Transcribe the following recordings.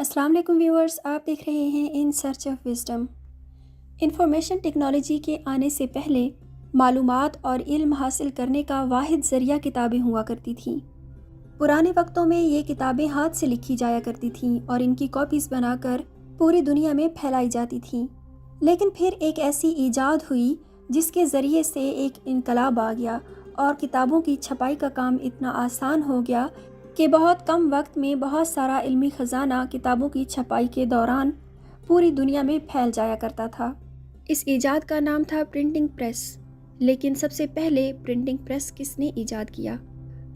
السلام علیکم ویورز، آپ دیکھ رہے ہیں in search of wisdom. Information technology کے آنے سے پہلے معلومات اور علم حاصل کرنے کا واحد ذریعہ کتابیں ہوا کرتی تھیں۔ پرانے وقتوں میں یہ کتابیں ہاتھ سے لکھی جایا کرتی تھیں اور ان کی کاپیز بنا کر پوری دنیا میں پھیلائی جاتی تھیں۔ لیکن پھر ایک ایسی ایجاد ہوئی جس کے ذریعے سے ایک انقلاب آ گیا اور کتابوں کی چھپائی کا کام اتنا آسان ہو گیا کہ بہت کم وقت میں بہت سارا علمی خزانہ کتابوں کی چھپائی کے دوران پوری دنیا میں پھیل جایا کرتا تھا۔ اس ایجاد کا نام تھا پرنٹنگ پریس۔ لیکن سب سے پہلے پرنٹنگ پریس کس نے ایجاد کیا؟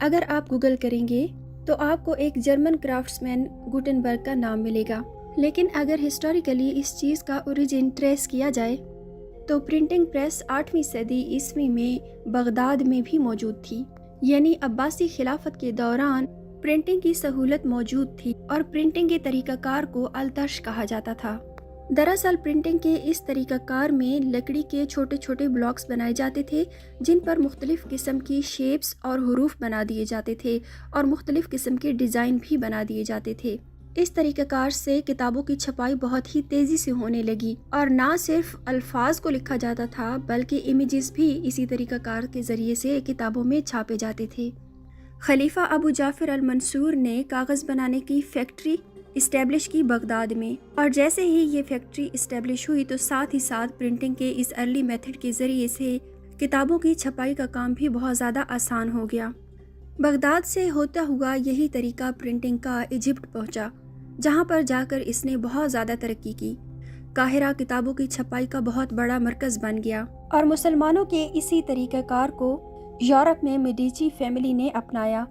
اگر آپ گوگل کریں گے تو آپ کو ایک جرمن کرافٹس مین گوٹنبرگ کا نام ملے گا۔ لیکن اگر ہسٹوریکلی اس چیز کا اوریجن ٹریس کیا جائے تو پرنٹنگ پریس 8ویں صدی عیسوی میں بغداد میں بھی موجود تھی، یعنی عباسی خلافت کے دوران پرنٹنگ کی سہولت موجود تھی اور پرنٹنگ کے طریقہ کار کو التش کہا جاتا تھا۔ دراصل پرنٹنگ کے اس طریقہ کار میں لکڑی کے چھوٹے چھوٹے بلاکس بنائے جاتے تھے جن پر مختلف قسم کی شیپس اور حروف بنا دیے جاتے تھے اور مختلف قسم کے ڈیزائن بھی بنا دیے جاتے تھے۔ اس طریقہ کار سے کتابوں کی چھپائی بہت ہی تیزی سے ہونے لگی اور نہ صرف الفاظ کو لکھا جاتا تھا بلکہ امیجز بھی اسی طریقہ کار کے ذریعے سے کتابوں میں چھاپے جاتے تھے۔ خلیفہ ابو جعفر المنصور نے کاغذ بنانے کی فیکٹری اسٹیبلش کی بغداد میں، اور جیسے ہی یہ فیکٹری اسٹیبلش ہوئی تو ساتھ ہی ساتھ پرنٹنگ کے اس ارلی میتھڈ کے ذریعے سے کتابوں کی چھپائی کا کام بھی بہت زیادہ آسان ہو گیا۔ بغداد سے ہوتا ہوا یہی طریقہ پرنٹنگ کا ایجپٹ پہنچا، جہاں پر جا کر اس نے بہت زیادہ ترقی کی۔ قاہرہ کتابوں کی چھپائی کا بہت بڑا مرکز بن گیا اور مسلمانوں کے اسی طریقہ کار کو یورپ میں میڈیچی فیملی نے اپنایا،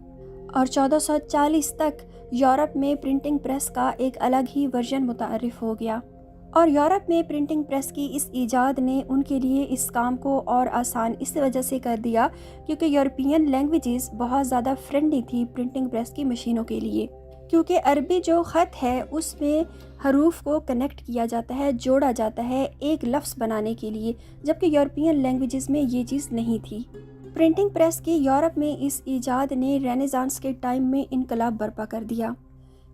اور 1440 تک یورپ میں پرنٹنگ پریس کا ایک الگ ہی ورژن متعارف ہو گیا، اور یورپ میں پرنٹنگ پریس کی اس ایجاد نے ان کے لیے اس کام کو اور آسان اس وجہ سے کر دیا کیونکہ یورپین لینگویجز بہت زیادہ فرینڈلی تھی پرنٹنگ پریس کی مشینوں کے لیے، کیونکہ عربی جو خط ہے اس میں حروف کو کنیکٹ کیا جاتا ہے، جوڑا جاتا ہے ایک لفظ بنانے کے لیے، جبکہ یورپین لینگویجز میں یہ چیز نہیں تھی۔ پرنٹنگ پریس کی یورپ میں اس ایجاد نے رینیسانس کے ٹائم میں انقلاب برپا کر دیا،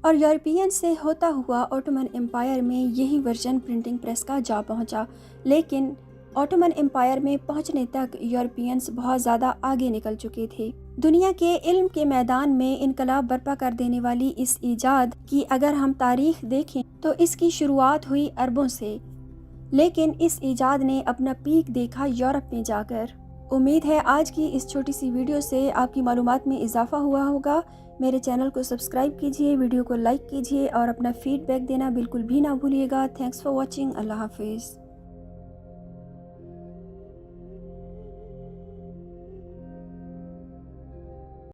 اور یورپین سے ہوتا ہوا اوٹومن امپائر میں یہی ورژن پرنٹنگ پریس کا جا پہنچا۔ لیکن اوٹومن امپائر میں پہنچنے تک یورپینز بہت زیادہ آگے نکل چکے تھے۔ دنیا کے علم کے میدان میں انقلاب برپا کر دینے والی اس ایجاد کی اگر ہم تاریخ دیکھیں تو اس کی شروعات ہوئی عربوں سے، لیکن اس ایجاد نے اپنا پیک دیکھا یورپ میں جا کر۔ امید ہے آج کی اس چھوٹی سی ویڈیو سے آپ کی معلومات میں اضافہ ہوا ہوگا۔ میرے چینل کو سبسکرائب کیجئے، ویڈیو کو لائک کیجئے اور اپنا فیڈ بیک دینا بالکل بھی نہ بھولیے گا۔ Thanks for watching. اللہ حافظ۔